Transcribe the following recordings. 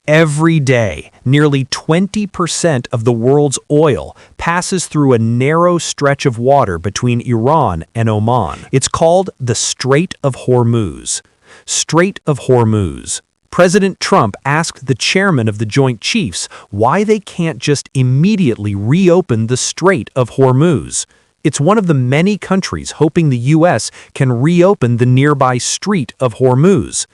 Every day, nearly 20% of the world's oil passes through a narrow stretch of water between Iran and Oman. It's called the Strait of Hormuz. Strait of Hormuz. President Trump asked the chairman of the Joint Chiefs why they can't just immediately reopen the Strait of Hormuz. It's one of the many countries hoping the U.S. can reopen the nearby Strait of Hormuz.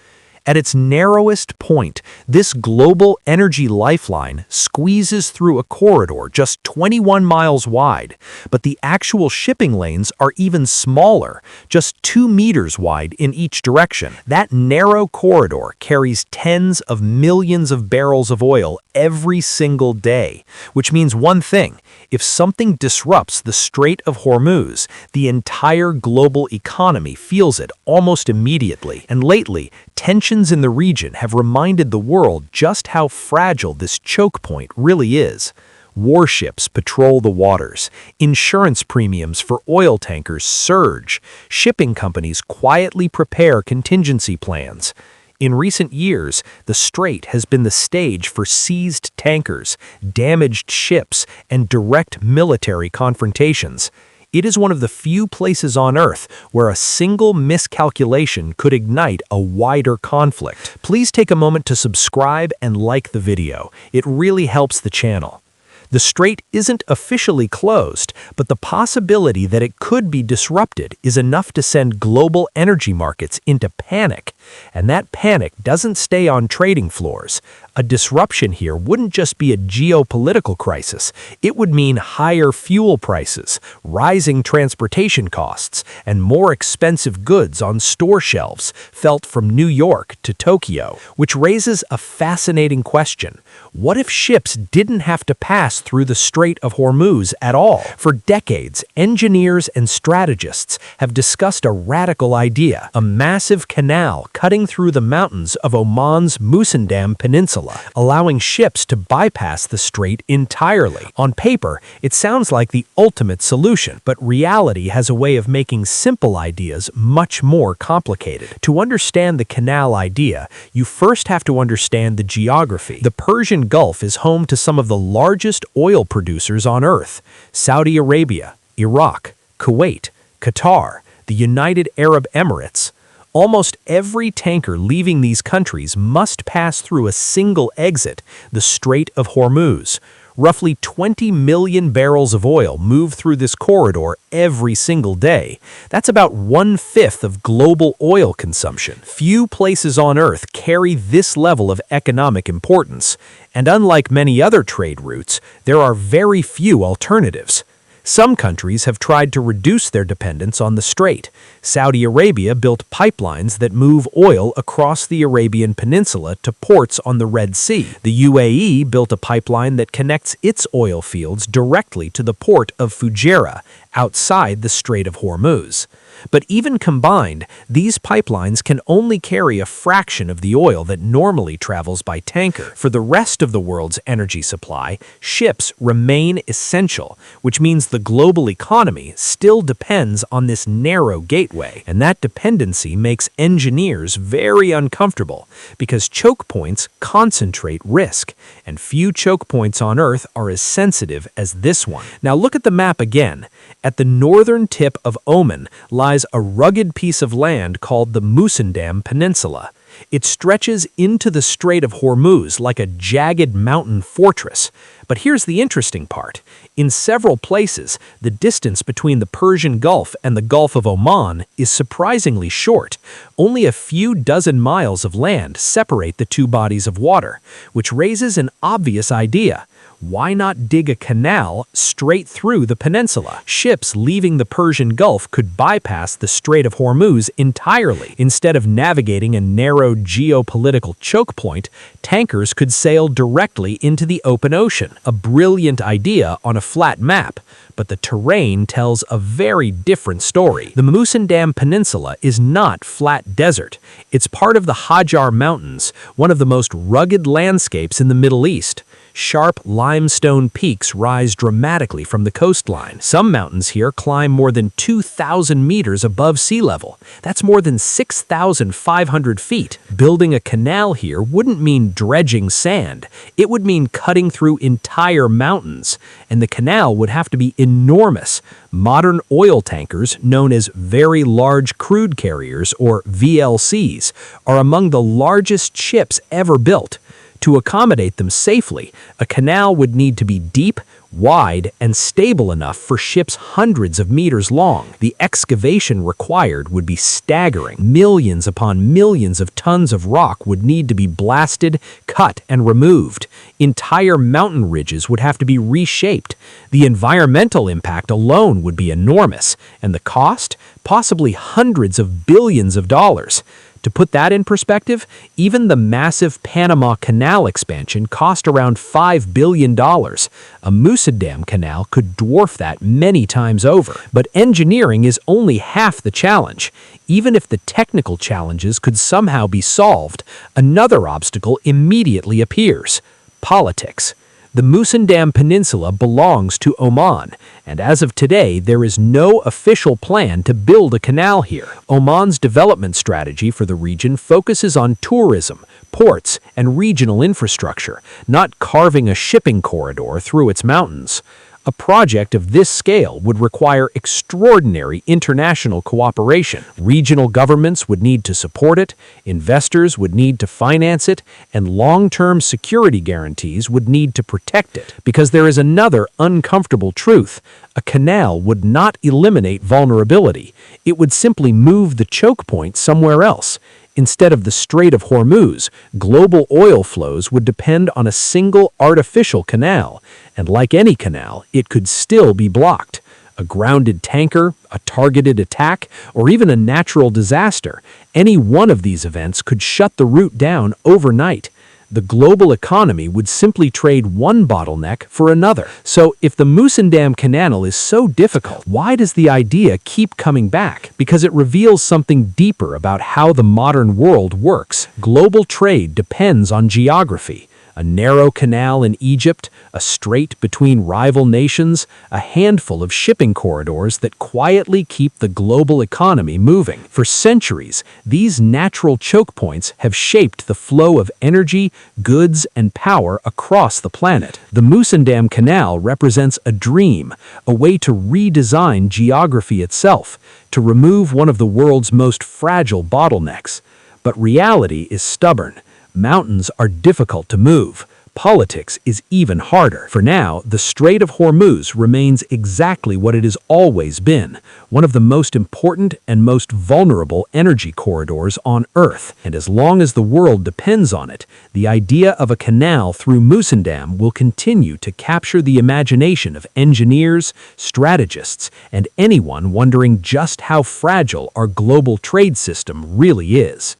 At its narrowest point, this global energy lifeline squeezes through a corridor just 21 miles wide, but the actual shipping lanes are even smaller, just 2 meters wide in each direction. That narrow corridor carries tens of millions of barrels of oil every single day, which means one thing: if something disrupts the Strait of Hormuz, the entire global economy feels it almost immediately. And lately, tensions in the region have reminded the world just how fragile this choke point really is. Warships patrol the waters, insurance premiums for oil tankers surge, shipping companies quietly prepare contingency plans. In recent years, the strait has been the stage for seized tankers, damaged ships, and direct military confrontations. It is one of the few places on Earth where a single miscalculation could ignite a wider conflict. Please take a moment to subscribe and like the video. It really helps the channel. The strait isn't officially closed, but the possibility that it could be disrupted is enough to send global energy markets into panic. And that panic doesn't stay on trading floors. A disruption here wouldn't just be a geopolitical crisis. It would mean higher fuel prices, rising transportation costs, and more expensive goods on store shelves, felt from New York to Tokyo. Which raises a fascinating question. What if ships didn't have to pass through the Strait of Hormuz at all? For decades, engineers and strategists have discussed a radical idea: a massive canal cutting through the mountains of Oman's Musandam Peninsula, allowing ships to bypass the strait entirely. On paper, it sounds like the ultimate solution, but reality has a way of making simple ideas much more complicated. To understand the canal idea, you first have to understand the geography. The Persian Gulf is home to some of the largest oil producers on Earth: Saudi Arabia, Iraq, Kuwait, Qatar, the United Arab Emirates. Almost every tanker leaving these countries must pass through a single exit, the Strait of Hormuz. Roughly 20 million barrels of oil move through this corridor every single day. That's about 1/5 of global oil consumption. Few places on Earth carry this level of economic importance, and unlike many other trade routes, there are very few alternatives. Some countries have tried to reduce their dependence on the strait. Saudi Arabia built pipelines that move oil across the Arabian Peninsula to ports on the Red Sea. The UAE built a pipeline that connects its oil fields directly to the port of Fujairah, outside the Strait of Hormuz. But even combined, these pipelines can only carry a fraction of the oil that normally travels by tanker. For the rest of the world's energy supply, ships remain essential, which means the global economy still depends on this narrow gateway. And that dependency makes engineers very uncomfortable, because choke points concentrate risk, and few choke points on Earth are as sensitive as this one. Now look at the map again. At the northern tip of Oman lies a rugged piece of land called the Musandam Peninsula. It stretches into the Strait of Hormuz like a jagged mountain fortress. But here's the interesting part. In several places, the distance between the Persian Gulf and the Gulf of Oman is surprisingly short. Only a few dozen miles of land separate the two bodies of water, which raises an obvious idea. Why not dig a canal straight through the peninsula? Ships leaving the Persian Gulf could bypass the Strait of Hormuz entirely. Instead of navigating a narrow geopolitical choke point, tankers could sail directly into the open ocean. A brilliant idea on a flat map, but the terrain tells a very different story. The Musandam Peninsula is not flat desert. It's part of the Hajar Mountains, one of the most rugged landscapes in the Middle East. Sharp limestone peaks rise dramatically from the coastline. Some mountains here climb more than 2,000 meters above sea level. That's more than 6,500 feet. Building a canal here wouldn't mean dredging sand. It would mean cutting through entire mountains. And the canal would have to be enormous. Modern oil tankers, known as Very Large Crude Carriers, or VLCs, are among the largest ships ever built. To accommodate them safely, a canal would need to be deep, wide, and stable enough for ships hundreds of meters long. The excavation required would be staggering. Millions upon millions of tons of rock would need to be blasted, cut, and removed. Entire mountain ridges would have to be reshaped. The environmental impact alone would be enormous, and the cost? Possibly hundreds of billions of dollars. To put that in perspective, even the massive Panama Canal expansion cost around $5 billion. A Musandam Canal could dwarf that many times over. But engineering is only half the challenge. Even if the technical challenges could somehow be solved, another obstacle immediately appears: politics. The Musandam Peninsula belongs to Oman, and as of today, there is no official plan to build a canal here. Oman's development strategy for the region focuses on tourism, ports, and regional infrastructure, not carving a shipping corridor through its mountains. A project of this scale would require extraordinary international cooperation. Regional governments would need to support it, investors would need to finance it, and long-term security guarantees would need to protect it. Because there is another uncomfortable truth: a canal would not eliminate vulnerability. It would simply move the choke point somewhere else. Instead of the Strait of Hormuz, global oil flows would depend on a single artificial canal, and like any canal, it could still be blocked. A grounded tanker, a targeted attack, or even a natural disaster, any one of these events could shut the route down overnight. The global economy would simply trade one bottleneck for another. So if the Musandam Canal is so difficult, why does the idea keep coming back? Because it reveals something deeper about how the modern world works. Global trade depends on geography. A narrow canal in Egypt, a strait between rival nations, a handful of shipping corridors that quietly keep the global economy moving. For centuries, these natural choke points have shaped the flow of energy, goods, and power across the planet. The Musandam Canal represents a dream, a way to redesign geography itself, to remove one of the world's most fragile bottlenecks. But reality is stubborn. Mountains are difficult to move. Politics is even harder. For now, the Strait of Hormuz remains exactly what it has always been, one of the most important and most vulnerable energy corridors on Earth. And as long as the world depends on it, the idea of a canal through Musandam will continue to capture the imagination of engineers, strategists, and anyone wondering just how fragile our global trade system really is.